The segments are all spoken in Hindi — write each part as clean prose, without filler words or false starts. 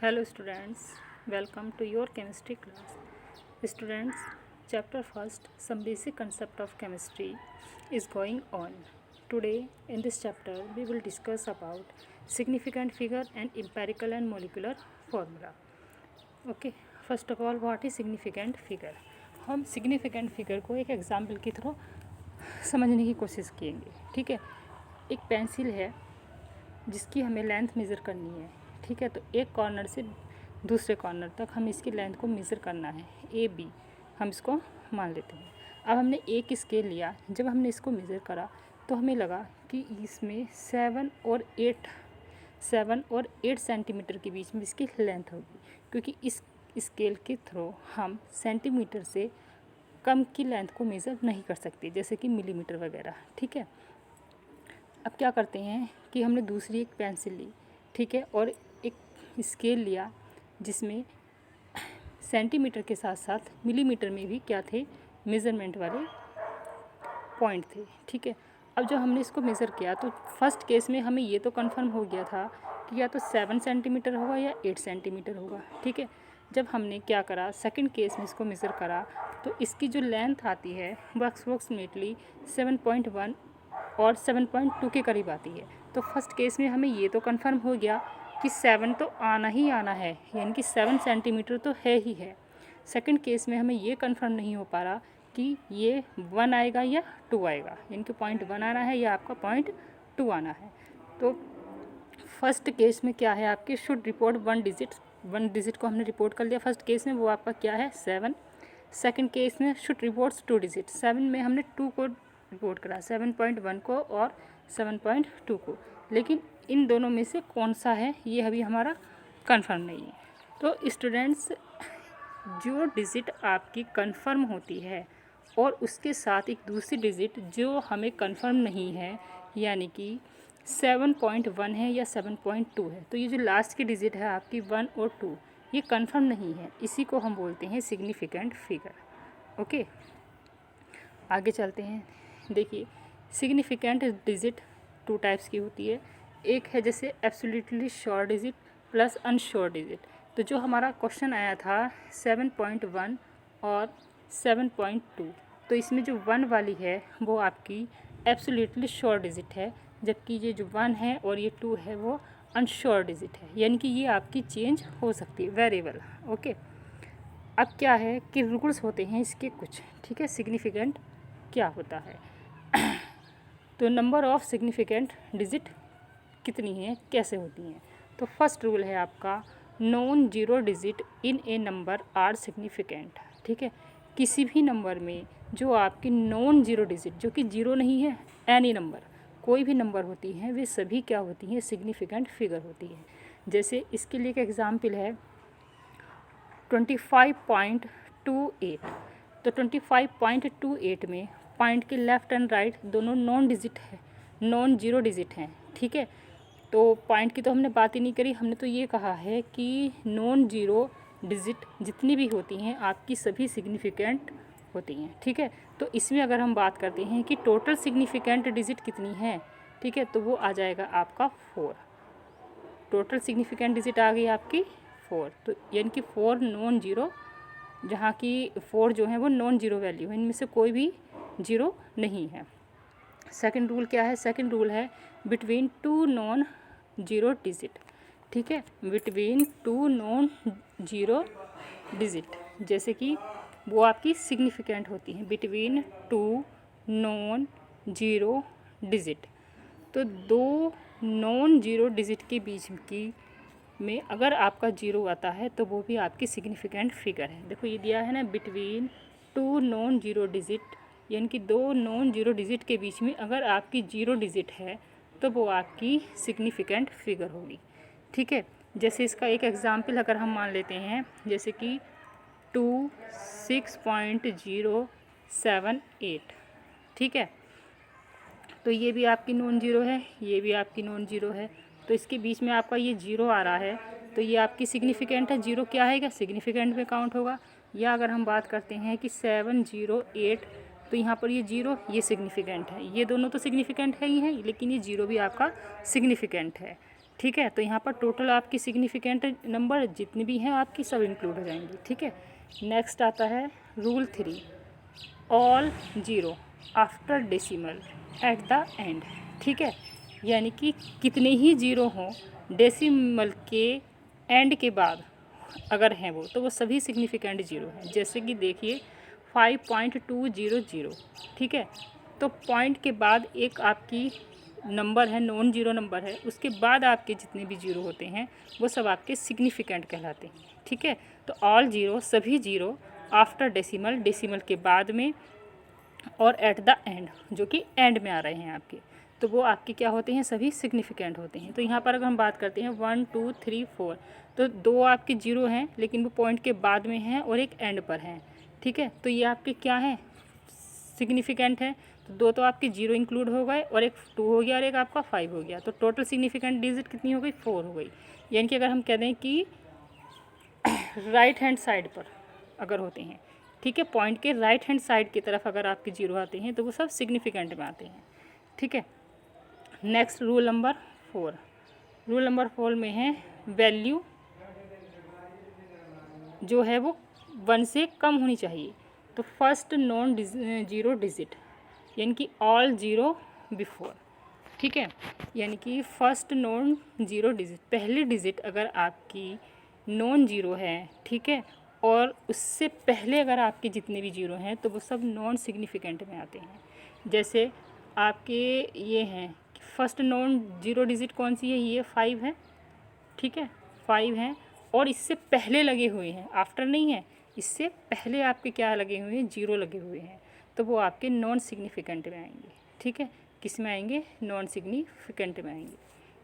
Hello students, welcome to your chemistry class. Students, chapter first, some basic concept of chemistry is going on. Today in this chapter we will discuss about significant figure and empirical and molecular formula. Okay, first of all what is significant figure? हम significant figure को एक एग्जाम्पल के थ्रू समझने की कोशिश करेंगे. ठीक है, एक पेंसिल है जिसकी हमें लेंथ मेज़र करनी है. ठीक है, तो एक कॉर्नर से दूसरे कॉर्नर तक हम इसकी लेंथ को मेज़र करना है. ए बी हम इसको मान लेते हैं. अब हमने एक स्केल लिया. जब हमने इसको मेज़र करा तो हमें लगा कि इसमें 7 और 8 सेंटीमीटर के बीच में इसकी लेंथ होगी, क्योंकि इस स्केल के थ्रू हम सेंटीमीटर से कम की लेंथ को मेज़र नहीं कर सकते, जैसे कि मिलीमीटर वगैरह. ठीक है, अब क्या करते हैं कि हमने दूसरी एक पेंसिल ली. ठीक है, और एक स्केल लिया जिसमें सेंटीमीटर के साथ साथ मिलीमीटर में भी क्या थे, मेज़रमेंट वाले पॉइंट थे. ठीक है, अब जब हमने इसको मेज़र किया तो फर्स्ट केस में हमें ये तो कंफर्म हो गया था कि या तो 7 सेंटीमीटर होगा या 8 सेंटीमीटर होगा. ठीक है, जब हमने क्या करा, सेकंड केस में इसको मेज़र करा तो इसकी जो लेंथ आती है वो अप्रोक्सीमेटली 7.1 और 7.2 के करीब आती है. तो फर्स्ट केस में हमें ये तो कंफर्म हो गया कि 7 तो आना ही आना है, यानी कि 7 सेंटीमीटर तो है ही है. सेकंड केस में हमें ये कंफर्म नहीं हो पा रहा कि ये 1 आएगा या 2 आएगा, यानी कि 0.1 आना है या आपका 0.2 आना है. तो फर्स्ट केस में क्या है, आपके शुड रिपोर्ट 1 डिजिट को हमने रिपोर्ट कर लिया फर्स्ट केस में, वो आपका क्या है 7. सेकंड केस में शुड रिपोर्ट्स 2 डिजिट. 7 में हमने 2 को रिपोर्ट करा, 7.1 को और 7.2 को, लेकिन इन दोनों में से कौन सा है ये अभी हमारा कंफर्म नहीं है. तो स्टूडेंट्स, जो डिजिट आपकी कंफर्म होती है और उसके साथ एक दूसरी डिजिट जो हमें कंफर्म नहीं है, यानी कि 7.1 है या 7.2 है, तो ये जो लास्ट की डिजिट है आपकी 1 और 2 ये कंफर्म नहीं है, इसी को हम बोलते हैं सिग्निफिकेंट फिगर. ओके, आगे चलते हैं. देखिए, सिग्निफिकेंट डिजिट 2 टाइप्स की होती है. एक है जैसे absolutely sure digit plus unsure digit. तो जो हमारा क्वेश्चन आया था 7.1 और 7.2, तो इसमें जो 1 वाली है वो आपकी एब्सोल्युटली श्योर डिजिट है, जबकि ये जो 1 है और ये 2 है वो अनश्योर डिजिट है, यानी कि ये आपकी चेंज हो सकती है, वेरिएबल. ओके, अब क्या है कि रूल्स होते हैं इसके कुछ. ठीक है, सिग्निफिकेंट क्या होता है तो नंबर ऑफ सिग्निफिकेंट डिजिट कितनी है, कैसे होती हैं. तो फर्स्ट रूल है आपका non zero digit in a number are significant. ठीक है, किसी भी नंबर में जो आपकी नॉन जीरो डिजिट, जो कि जीरो नहीं है, एनी नंबर, कोई भी नंबर होती हैं, वे सभी क्या होती हैं, सिग्निफिकेंट फिगर होती हैं. जैसे इसके लिए एक एग्जाम्पल है 25.28. तो 25.28 में पॉइंट के लेफ़्ट एंड राइट दोनों नॉन जीरो डिजिट हैं. ठीक है, तो पॉइंट की तो हमने बात ही नहीं करी, हमने तो ये कहा है कि नॉन जीरो डिजिट जितनी भी होती हैं आपकी सभी सिग्निफिकेंट होती हैं. ठीक है, तो इसमें अगर हम बात करते हैं कि टोटल सिग्निफिकेंट डिजिट कितनी है, ठीक है, तो वो आ जाएगा आपका 4. टोटल सिग्निफिकेंट डिजिट आ गई आपकी 4, तो यानी कि 4 नॉन जीरो, जहाँ की 4 जो है वो नॉन जीरो वैल्यू है, इनमें से कोई भी जीरो नहीं है. सेकंड रूल क्या है, सेकंड रूल है बिटवीन 2 नॉन जीरो डिजिट. ठीक है, बिटवीन 2 नॉन जीरो डिजिट, जैसे कि वो आपकी सिग्निफिकेंट होती हैं, बिटवीन 2 नॉन जीरो डिजिट. तो 2 नॉन जीरो डिजिट के बीच की में अगर आपका जीरो आता है तो वो भी आपकी सिग्निफिकेंट फिगर है. देखो ये दिया है ना, बिटवीन 2 नॉन जीरो डिजिट, यानी कि 2 नॉन जीरो डिजिट के बीच में अगर आपकी जीरो डिजिट है तो वो आपकी सिग्निफिकेंट फिगर होगी. ठीक है, जैसे इसका एक एग्जांपल अगर हम मान लेते हैं, जैसे कि 26.078. ठीक है, तो ये भी आपकी नॉन जीरो है, ये भी आपकी नॉन जीरो है, तो इसके बीच में आपका ये जीरो आ रहा है, तो ये आपकी सिग्निफिकेंट है. जीरो क्या है, सिग्निफिकेंट में काउंट होगा. या अगर हम बात करते हैं कि 708, तो यहाँ पर ये जीरो ये सिग्निफिकेंट है, ये दोनों तो सिग्निफिकेंट है ही हैं, लेकिन ये जीरो भी आपका सिग्निफिकेंट है. ठीक है। तो यहाँ पर टोटल आपकी सिग्निफिकेंट नंबर जितने भी हैं आपकी सब इंक्लूड हो जाएंगी, ठीक है। नेक्स्ट आता है rule 3, all zero after decimal at the end, ठीक है। यानी कि कितने ही जीरो हों डेसिमल के एंड के बाद अगर हैं वो, तो वो सभी सिग्निफिकेंट जीरो हैं। जैसे कि देखिए 5.200, ठीक है। तो पॉइंट के बाद एक आपकी नंबर है, नॉन जीरो नंबर है, उसके बाद आपके जितने भी जीरो होते हैं वो सब आपके सिग्निफिकेंट कहलाते हैं, ठीक है। तो ऑल जीरो, सभी जीरो, आफ्टर डेसिमल, डेसिमल के बाद में, और एट द एंड, जो कि एंड में आ रहे हैं आपके, तो वो आपके क्या होते हैं, सभी सिग्निफिकेंट होते हैं। तो यहाँ पर अगर हम बात करते हैं 1 2 3 4, तो 2 आपके जीरो हैं लेकिन वो पॉइंट के बाद में हैं और एक एंड पर हैं, ठीक है। तो ये आपके क्या हैं, सिग्निफिकेंट है। तो 2 तो आपके जीरो इंक्लूड हो गए और एक 2 हो गया और एक आपका 5 हो गया। तो टोटल सिग्निफिकेंट डिजिट कितनी हो गई, 4 हो गई। यानी कि अगर हम कह दें कि राइट हैंड साइड पर अगर होते हैं, ठीक है, पॉइंट के राइट हैंड साइड की तरफ अगर आपके जीरो आते हैं तो वो सब सिग्निफिकेंट में आते हैं, ठीक है। Next rule number 4, rule number 4 में है वैल्यू जो है वो 1 से कम होनी चाहिए। तो फर्स्ट नॉन जीरो डिजिट, यानी कि ऑल जीरो बिफोर, ठीक है। यानी कि फर्स्ट नॉन जीरो डिजिट, पहली डिजिट अगर आपकी नॉन जीरो है, ठीक है, और उससे पहले अगर आपके जितने भी जीरो हैं तो वो सब नॉन सिग्निफिकेंट में आते हैं। जैसे आपके ये हैं, फर्स्ट नॉन जीरो डिजिट कौन सी है, ये 5 है, ठीक है, 5 हैं, और इससे पहले लगे हुए हैं, आफ्टर नहीं है, इससे पहले आपके क्या लगे हुए हैं, जीरो लगे हुए हैं, तो वो आपके नॉन सिग्निफिकेंट में आएंगे, ठीक है। किस में आएंगे, नॉन सिग्निफिकेंट में आएंगे,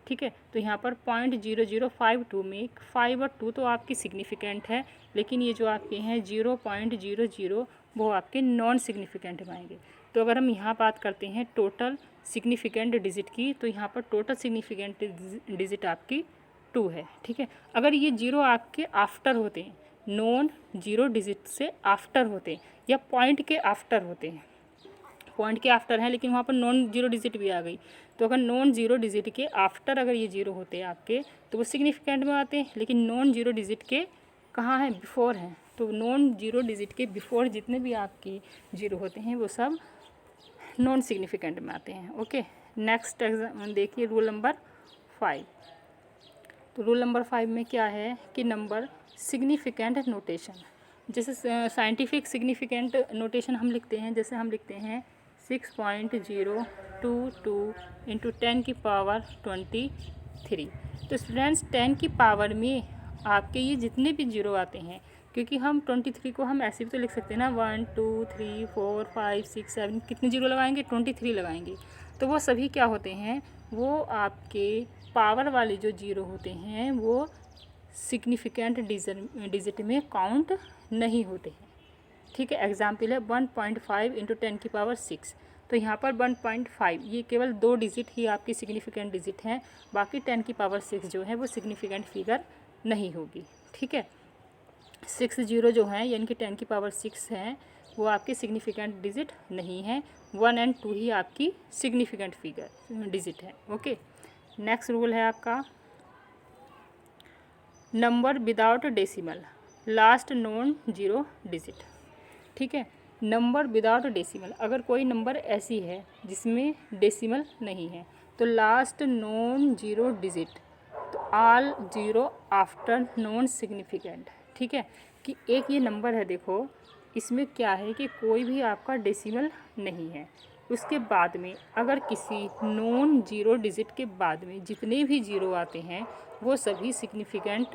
ठीक है। तो यहाँ पर 0.0052 में 5 और 2 तो आपकी सिग्निफिकेंट है, लेकिन ये जो आपके हैं 0.00 वो आपके नॉन सिग्निफिकेंट में आएंगे। तो अगर हम यहाँ बात करते हैं टोटल सिग्निफिकेंट डिजिट की, तो यहाँ पर टोटल सिग्निफिकेंट डिजिट आपकी 2 है, ठीक है। अगर ये जीरो आपके आफ्टर होते हैं, नॉन जीरो डिजिट से आफ्टर होते हैं या पॉइंट के आफ्टर होते हैं, पॉइंट के आफ्टर हैं लेकिन वहाँ पर नॉन जीरो डिजिट भी आ गई, तो अगर नॉन जीरो डिजिट के आफ्टर अगर ये जीरो होते हैं आपके तो वो सिग्निफिकेंट में आते हैं, लेकिन नॉन जीरो डिजिट के कहाँ हैं, बिफोर हैं। तो नॉन जीरो डिजिट के बिफोर जितने भी आपकी जीरो होते हैं वो सब नॉन सिग्निफिकेंट में आते हैं, ओके। नेक्स्ट एग्जाम देखिए रूल नंबर 5। तो रूल नंबर 5 में क्या है कि नंबर सिग्निफिकेंट नोटेशन, जैसे साइंटिफिक सिग्निफिकेंट नोटेशन हम लिखते हैं, जैसे हम लिखते हैं 6.022 इंटू 10 की पावर 23। तो स्टूडेंट्स 10 की पावर में आपके ये जितने भी जीरो आते हैं, क्योंकि हम 23 को हम ऐसे भी तो लिख सकते हैं ना, 1 2 3 4 5 6 7, कितने जीरो लगाएंगे, 23 लगाएंगे। तो वो सभी क्या होते हैं, वो आपके पावर वाले जो जीरो होते हैं वो सिग्निफिकेंट डिजिट में काउंट नहीं होते हैं, ठीक है। एग्जाम्पल है 1.5 इंटू 10 की पावर 6, तो यहाँ पर 1.5 ये केवल 2 डिजिट ही आपकी सिग्निफिकेंट डिजिट हैं, बाकी 10 की पावर 6 जो है वो सिग्निफिकेंट फिगर नहीं होगी, ठीक है। 6 जीरो जो हैं यानी कि 10 की पावर 6 हैं वो आपके सिग्निफिकेंट डिजिट नहीं है, 1 एंड 2 ही आपकी सिग्निफिकेंट फिगर डिजिट है, ओके। नेक्स्ट रूल है आपका number without decimal last non zero digit, ठीक है। नंबर विदाउट डेसिमल, अगर कोई नंबर ऐसी है जिसमें डेसिमल नहीं है तो लास्ट नॉन जीरो डिजिट, तो all zero after non significant, ठीक है। कि एक ये नंबर है, देखो इसमें क्या है कि कोई भी आपका डेसिमल नहीं है, उसके बाद में अगर किसी नॉन जीरो डिजिट के बाद में जितने भी जीरो आते हैं वो सभी सिग्निफिकेंट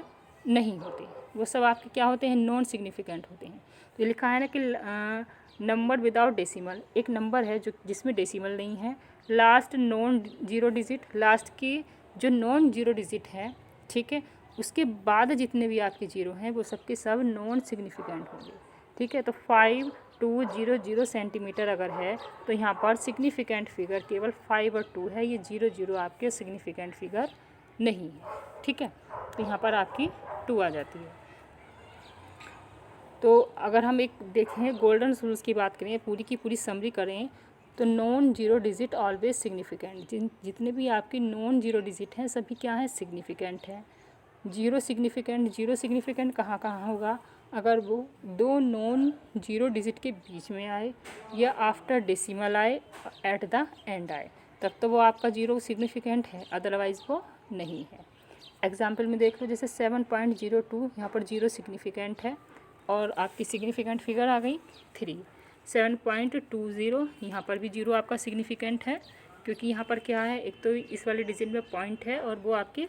नहीं होते, वो सब आपके क्या होते हैं, नॉन सिग्निफिकेंट होते हैं। तो ये लिखा है ना कि नंबर विदाउट डेसिमल, एक नंबर है जो जिसमें डेसिमल नहीं है, last non zero digit, last की जो नॉन जीरो डिजिट है, ठीक है, उसके बाद जितने भी आपके जीरो हैं वो सबके सब नॉन सिग्निफिकेंट होंगे, ठीक है। तो 5200 सेंटीमीटर अगर है तो यहाँ पर सिग्निफिकेंट फिगर केवल 5 और 2 है, ये 0 आपके सिग्निफिकेंट फिगर नहीं है, ठीक है। तो यहाँ पर आपकी 2 आ जाती है। तो अगर हम एक देखें गोल्डन रूल्स की बात करें, पूरी की पूरी समरी करें, तो non zero digit always significant, जितने भी आपके नॉन जीरो डिजिट हैं सभी क्या है, सिग्निफिकेंट है। जीरो सिग्निफिकेंट कहाँ कहाँ होगा, अगर वो दो नॉन जीरो डिजिट के बीच में आए या आफ्टर डेसिमल आए, एट द एंड आए, तब तो वो आपका जीरो सिग्निफिकेंट है, अदरवाइज़ वो नहीं है। एग्जाम्पल में देख लो, जैसे 7.02 यहाँ पर जीरो सिग्निफिकेंट है और आपकी सिग्निफिकेंट फिगर आ गई 3। 7.20 यहाँ पर भी जीरो आपका सिग्निफिकेंट है, क्योंकि यहाँ पर क्या है, एक तो इस वाले डिजिट में पॉइंट है और वो आपके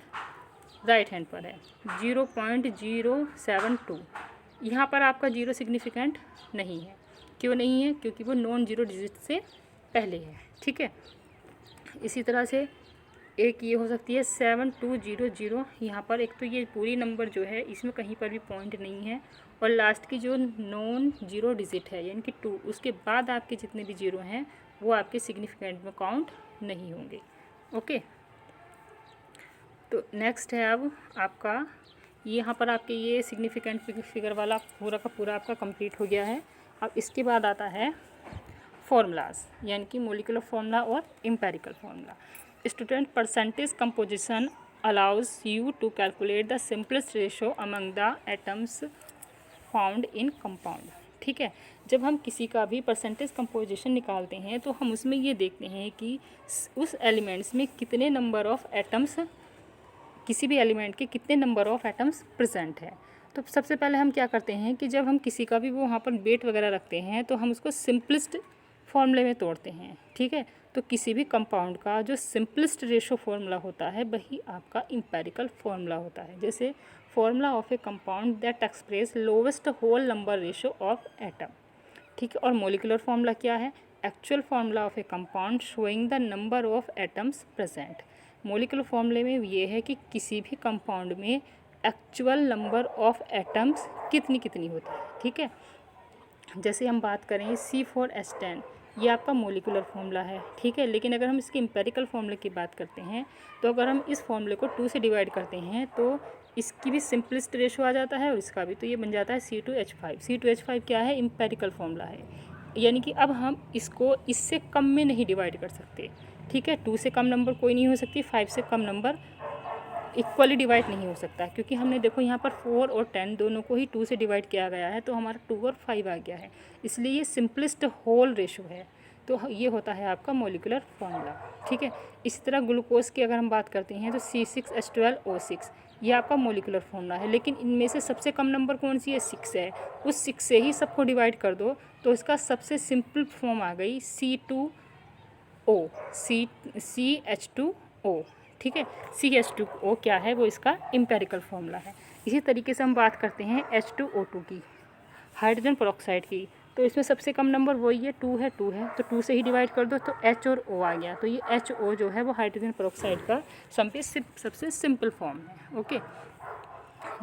राइट हैंड पर है। 0.072 यहाँ पर आपका जीरो सिग्निफिकेंट नहीं है। क्यों नहीं है, क्योंकि वो नॉन जीरो डिजिट से पहले है। ठीक है, इसी तरह से एक ये हो सकती है 7200, यहाँ पर एक तो ये पूरी नंबर जो है इसमें कहीं पर भी पॉइंट नहीं है और लास्ट की जो नॉन जीरो डिजिट है यानी कि 2, उसके बाद आपके जितने भी जीरो हैं वो आपके सिग्निफिकेंट में काउंट नहीं होंगे। ओके, तो नेक्स्ट है अब आपका, यहाँ पर आपके ये सिग्निफिकेंट फिगर वाला पूरा का पूरा आपका कंप्लीट हो गया है। अब इसके बाद आता है फॉर्मूलाज, यानी कि मोलिकुलर फार्मूला और empirical formula. Student, percentage composition allows you to calculate the simplest ratio among the atoms found in compound. ठीक है, जब हम किसी का भी परसेंटेज कंपोजिशन निकालते हैं तो हम उसमें ये देखते हैं कि उस एलिमेंट्स में कितने नंबर ऑफ एटम्स, किसी भी एलिमेंट के कितने नंबर ऑफ एटम्स प्रेजेंट है। तो सबसे पहले हम क्या करते हैं कि जब हम किसी का भी वो वहाँ पर वेट वगैरह रखते हैं तो हम उसको सिंपलेस्ट फॉर्मूले में तोड़ते हैं। ठीक है, तो किसी भी कंपाउंड का जो सिंपलेस्ट रेशो फार्मूला होता है वही आपका एम्पेरिकल फार्मूला होता है। जैसे formula of a compound that express lowest whole number ratio of atom. ठीक है, और मोलिकुलर फार्मूला क्या है, actual formula of a compound showing the number of atoms present. Molecular फार्मूले में ये है कि किसी भी कंपाउंड में एक्चुअल नंबर ऑफ एटम्स कितनी कितनी होती है। ठीक है, जैसे हम बात करें C4H10, ये आपका मोलिकुलर फार्मूला है। ठीक है, लेकिन अगर हम इसके एम्पेरिकल फार्मूले की बात करते हैं तो अगर हम इस फार्मूले को 2 से डिवाइड करते हैं तो इसकी भी सिंपलेस्ट रेशो आ जाता है और इसका भी, तो ये बन जाता है C2H5। C2H5 क्या है, एम्पेरिकल फार्मूला है, यानी कि अब हम इसको इससे कम में नहीं डिवाइड कर सकते। ठीक है, 2 से कम नंबर कोई नहीं हो सकती, 5 से कम नंबर इक्वली डिवाइड नहीं हो सकता, क्योंकि हमने देखो यहाँ पर 4 और 10 दोनों को ही 2 से डिवाइड किया गया है, तो हमारा 2 और 5 आ गया है, इसलिए ये सिंपलेस्ट होल रेशो है। तो ये होता है आपका मोलिकुलर फार्मूला। ठीक है, इसी तरह ग्लूकोज की अगर हम बात करते हैं तो C6H12O6, ये आपका मोलिकुलर फार्मूला है, लेकिन इनमें से सबसे कम नंबर कौन सी है, 6 है। उस 6 से ही सबको डिवाइड कर दो तो इसका सबसे सिंपल फॉर्म आ गई C2O, CH2O। ठीक है, CH2O क्या है, वो इसका एम्पेरिकल फार्मूला है। इसी तरीके से हम बात करते हैं H2O2 की, हाइड्रोजन पेरोक्साइड की, तो इसमें सबसे कम नंबर वही है, 2 है, 2 है, तो 2 से ही डिवाइड कर दो तो H और O आ गया। तो ये HO जो है वो हाइड्रोजन पेरोक्साइड का सबसे सिंपल फॉर्म है। ओके,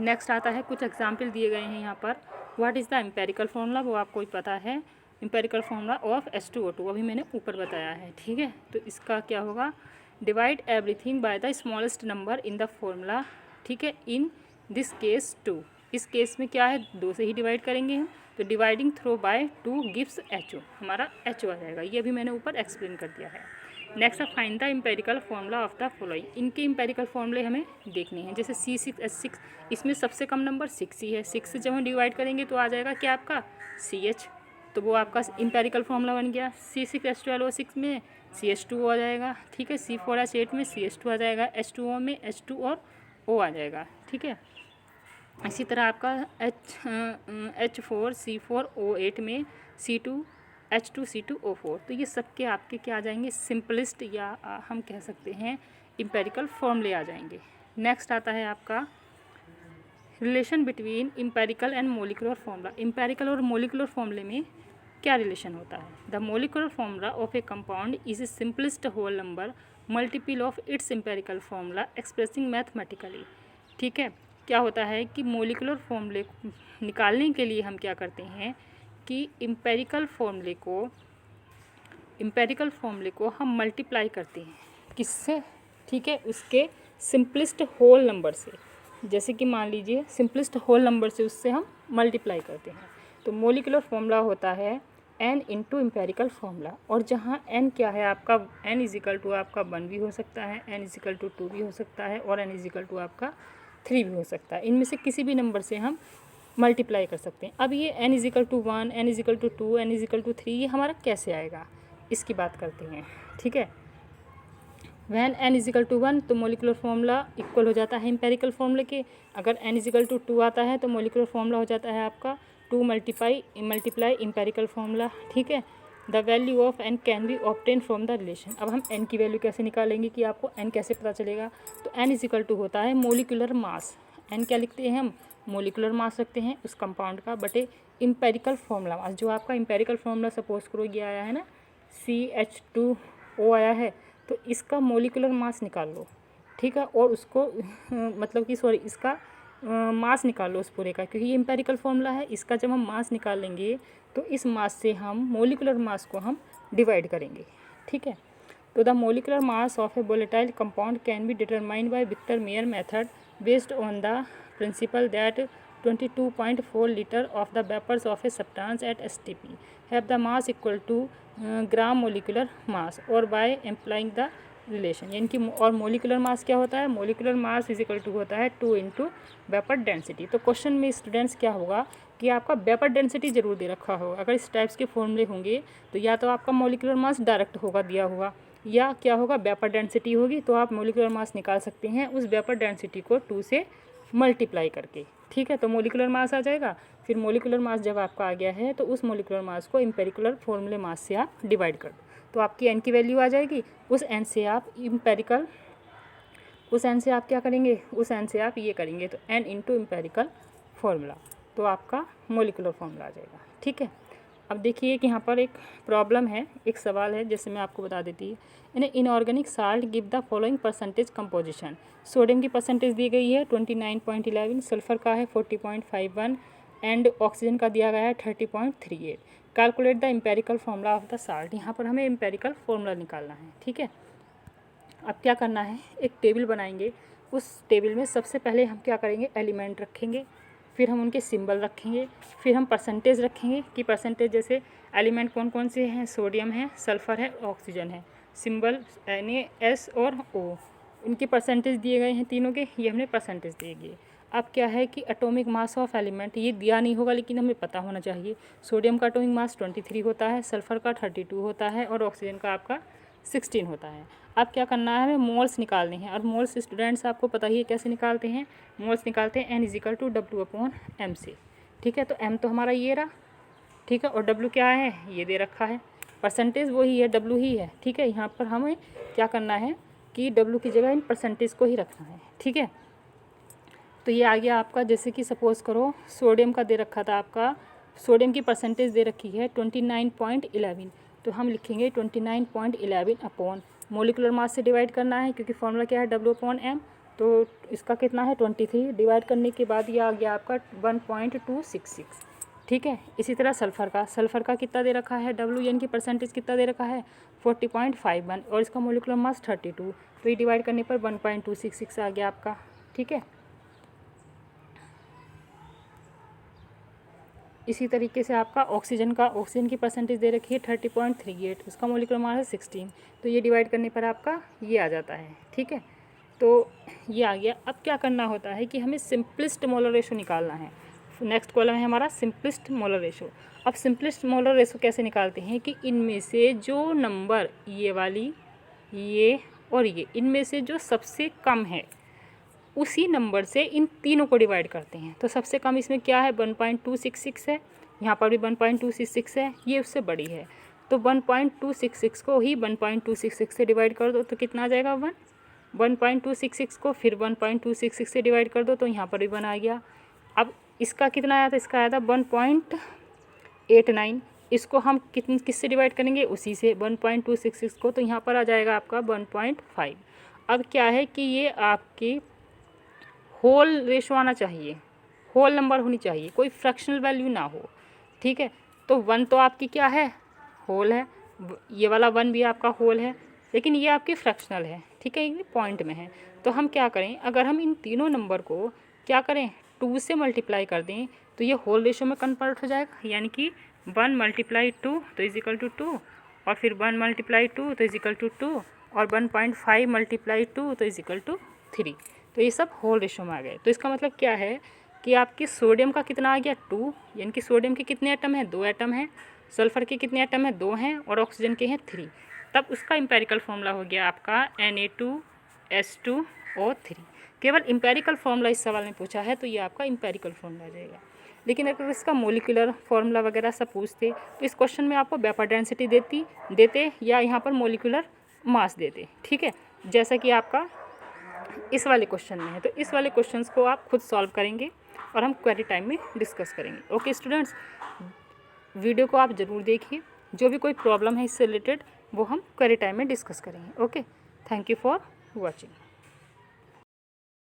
नेक्स्ट आता है, कुछ एग्जाम्पल दिए गए हैं यहाँ पर। What is the empirical formula, वो आपको ही पता है, एम्पेरिकल फार्मूला ऑफ H2O2 अभी मैंने ऊपर बताया है। ठीक है, तो इसका क्या होगा, divide everything by the smallest number in the formula. ठीक है, इन दिस केस 2, इस केस में क्या है, 2 से ही डिवाइड करेंगे हम, तो dividing through by 2 gives HO, हमारा HO आ जाएगा। ये अभी मैंने ऊपर एक्सप्लेन कर दिया है। नेक्स्ट है find the empirical formula of the following, इनके एम्पेरिकल फार्मूले हमें देखने हैं। जैसे C6H6, इसमें सबसे कम नंबर 6 ही है, 6 से जब हम डिवाइड करेंगे तो आ जाएगा क्या आपका CH, तो वो आपका एम्पेरिकल फार्मूला बन गया। C6H12O6 में CH2O आ जाएगा। ठीक है, C4H8 में CH2 आ जाएगा, H2O में H2 और O आ जाएगा। ठीक है, इसी तरह आपका H4C4O8 में C2H2C2O4, तो ये सब के आपके क्या आ जाएंगे, सिंपलेस्ट या हम कह सकते हैं एम्पेरिकल फॉर्मूले आ जाएंगे। नेक्स्ट आता है आपका relation between empirical and molecular formula. Empirical और मोलिकुलर फार्मूले में क्या रिलेशन होता है, the molecular formula of a compound is a simplest whole number multiple of its empirical formula expressing mathematically. ठीक है, क्या होता है कि मोलिकुलर फॉर्मूले निकालने के लिए हम क्या करते हैं कि एम्पेरिकल फॉर्मूले को हम मल्टीप्लाई करते हैं, किससे, ठीक है, उसके सिंपलेस्ट होल नंबर से। जैसे कि मान लीजिए सिंपलेस्ट होल नंबर से उससे हम मल्टीप्लाई करते हैं, तो मोलिकुलर फॉर्मूला होता है n इंटू एम्पेरिकल फॉर्मूला। और जहाँ n क्या है आपका, n इज इक्वल टू आपका 1 भी हो सकता है, n इज इक्वल टू 2 भी हो सकता है, और n इज इक्वल टू आपका 3 भी हो सकता है। इनमें से किसी भी नंबर से हम मल्टीप्लाई कर सकते हैं। अब ये n is equal to 1, n is equal to 2, n is equal to 3 ये हमारा कैसे आएगा, इसकी बात करते हैं। ठीक है, when n is equal to 1 तो मोलिकुलर फॉर्मूला इक्वल हो जाता है एम्पेरिकल फॉर्मूले के। अगर n इज इक्वल टू 2 आता है तो मोलिकुलर फॉर्मूला हो जाता है आपका 2 मल्टीप्लाई एम्पेरिकल फॉर्मूला। ठीक है, the value of n can be obtain from the relation. अब हम n की वैल्यू कैसे निकालेंगे कि आपको n कैसे पता चलेगा, तो n इज इक्वल टू होता है मोलिकुलर मास। n क्या लिखते हैं हम, मोलिकुलर मास रखते हैं उस कंपाउंड का बटे एम्पेरिकल फॉर्मूला मास। जो आपका एम्पेरिकल फॉर्मूला सपोज करो ये आया है ना CH2O आया है, तो इसका मोलिकुलर मास निकाल लो। ठीक है, और उसको मतलब कि सॉरी इसका मास निकाल लो उस पूरे का, क्योंकि ये एम्पेरिकल फॉर्मूला है। इसका जब हम मास निकाल लेंगे तो इस मास से हम मोलिकुलर मास को हम डिवाइड करेंगे। ठीक है, तो the molecular mass of a volatile compound can be determined by Victor Meyer method based on the principle that 22.4 litre of the vapours of a substance at STP have the mass equal to gram molecular mass और बाय एम्प्लाइंग द रिलेशन। यानी कि और मोलिकुलर मास क्या होता है, molecular mass is equal to होता है 2 इंटू वेपर डेंसिटी। तो क्वेश्चन में स्टूडेंट्स क्या होगा कि आपका वेपर डेंसिटी जरूर दे रखा होगा। अगर इस टाइप्स के फॉर्मूले होंगे तो या तो आपका मोलिकुलर मास डायरेक्ट होगा दिया हुआ, या क्या होगा वेपर डेंसिटी होगी, तो आप मोलिकुलर मास निकाल सकते हैं उस वेपर डेंसिटी को 2 से मल्टीप्लाई करके। ठीक है, तो मोलिकुलर मास आ जाएगा। फिर मोलिकुलर मास जब आपका आ गया है तो उस मोलिकुलर मास को एम्पेरिकुलर फॉर्मूले मास से आप डिवाइड कर दो, तो आपकी n की वैल्यू आ जाएगी। उस n से आप क्या करेंगे, उस n से आप ये करेंगे तो n इंटू एम्पेरिकल फॉर्मूला, तो आपका मोलिकुलर फॉर्मूला आ जाएगा। ठीक है, अब देखिए कि यहाँ पर एक प्रॉब्लम है, एक सवाल है जैसे मैं आपको बता देती है। In inorganic salt give the following percentage composition. Sodium की परसेंटेज दी गई है 29.11, सल्फर का है 40.51 एंड ऑक्सीजन का दिया गया है 30.38। Calculate the empirical formula of the salt. यहाँ पर हमें एम्पेरिकल फॉर्मूला निकालना है। ठीक है, अब क्या करना है, एक टेबल बनाएंगे। उस टेबल में सबसे पहले हम क्या करेंगे, एलिमेंट रखेंगे, फिर हम उनके सिंबल रखेंगे, फिर हम परसेंटेज रखेंगे कि परसेंटेज जैसे एलिमेंट कौन कौन से हैं, सोडियम है, सल्फ़र है, ऑक्सीजन है, सिंबल Na, S और O, उनके परसेंटेज दिए गए हैं तीनों के, ये हमने परसेंटेज दिए गए। अब क्या है कि एटॉमिक मास ऑफ एलिमेंट ये दिया नहीं होगा लेकिन हमें पता होना चाहिए। सोडियम का एटॉमिक मास 23 होता है, सल्फ़र का 32 होता है और ऑक्सीजन का आपका 16 होता है। अब क्या करना है, हमें मोल्स निकालने हैं। और मोल्स स्टूडेंट्स आपको पता ही है कैसे निकालते हैं, मोल्स निकालते हैं n is equal to W/m से। ठीक है, तो m तो हमारा ये रहा। ठीक है, और W क्या है, ये दे रखा है। परसेंटेज वही है, W ही है। ठीक है, यहाँ पर हमें क्या करना है कि W की जगह इन परसेंटेज को ही रखना है। ठीक है, तो ये आ गया आपका, जैसे कि सपोज़ करो सोडियम का दे रखा था आपका, सोडियम की परसेंटेज दे रखी है 29.11, तो हम लिखेंगे 29.11 अपॉन मोलिकुलर मास से डिवाइड करना है क्योंकि फॉर्मूला क्या है W/m, तो इसका कितना है 23, डिवाइड करने के बाद ये आ गया आपका 1.266। ठीक है, इसी तरह सल्फ़र का कितना दे रखा है, W की परसेंटेज कितना दे रखा है 40.51 और इसका मोलिकुलर मास 32, तो ये डिवाइड करने पर 1.266 आ गया आपका। ठीक है, इसी तरीके से आपका ऑक्सीजन की परसेंटेज दे रखी है 30.38, उसका मोलिकुलर मास है 16, तो ये डिवाइड करने पर आपका ये आ जाता है। ठीक है, तो ये आ गया। अब क्या करना होता है कि हमें सिंपलेस्ट मोलर रेशो निकालना है। नेक्स्ट कॉलम है हमारा सिंपलेस्ट मोलर रेशो। अब सिंपलेस्ट मोलर रेशो कैसे निकालते हैं कि इनमें से जो नंबर ये वाली, ये और ये, इनमें से जो सबसे कम है उसी नंबर से इन तीनों को डिवाइड करते हैं। तो सबसे कम इसमें क्या है 1.266 है, यहाँ पर भी 1.266 है, ये उससे बड़ी है, तो 1.266 को ही 1.266 से डिवाइड कर दो तो कितना आ जाएगा 1। 1.266 को फिर 1.266 से डिवाइड कर दो तो यहाँ पर भी 1 आ गया। अब इसका कितना आया था, इसका आया था 1.89, इसको हम किससे डिवाइड करेंगे, उसी से 1.266 को, तो यहाँ पर आ जाएगा आपका 1.5। अब क्या है कि ये आपकी होल रेशो आना चाहिए, होल नंबर होनी चाहिए, कोई फ्रैक्शनल वैल्यू ना हो। ठीक है, तो 1 तो आपकी क्या है, होल है, ये वाला 1 भी आपका होल है, लेकिन ये आपकी फ्रैक्शनल है। ठीक है, ये पॉइंट में है। तो हम क्या करें, अगर हम इन तीनों नंबर को क्या करें 2 से मल्टीप्लाई कर दें तो ये होल रेशो में कन्वर्ट हो जाएगा, यानी कि 1 मल्टीप्लाई 2 तो इज इक्वल टू 2, और फिर 1 मल्टीप्लाई 2 तो इज इक्वल टू 2, और 1.5 मल्टीप्लाई 2 तो इज इक्वल टू 3। तो ये सब होल रेशो में आ गए। तो इसका मतलब क्या है कि आपकी सोडियम का कितना आ गया 2, यानी कि सोडियम के कितने एटम हैं 2 एटम हैं, सल्फर के कितने एटम हैं 2 हैं, और ऑक्सीजन के हैं 3। तब उसका एम्पेरिकल फॉर्मूला हो गया आपका Na2S2O3। केवल एम्पेरिकल फॉर्मूला इस सवाल में पूछा है तो ये आपका एम्पेरिकल फॉर्मूला आ जाएगा। लेकिन अगर इसका मोलिकुलर फॉर्मूला वगैरह सब पूछते तो इस क्वेश्चन में आपको वेपर डेंसिटी देते या यहाँ पर मोलिकुलर मास देते, ठीक है, जैसा कि आपका इस वाले क्वेश्चन में है। तो इस वाले क्वेश्चंस को आप खुद सॉल्व करेंगे और हम क्वेरी टाइम में डिस्कस करेंगे। ओके स्टूडेंट्स, वीडियो को आप ज़रूर देखिए, जो भी कोई प्रॉब्लम है इससे रिलेटेड वो हम क्वेरी टाइम में डिस्कस करेंगे। Okay, thank you for watching.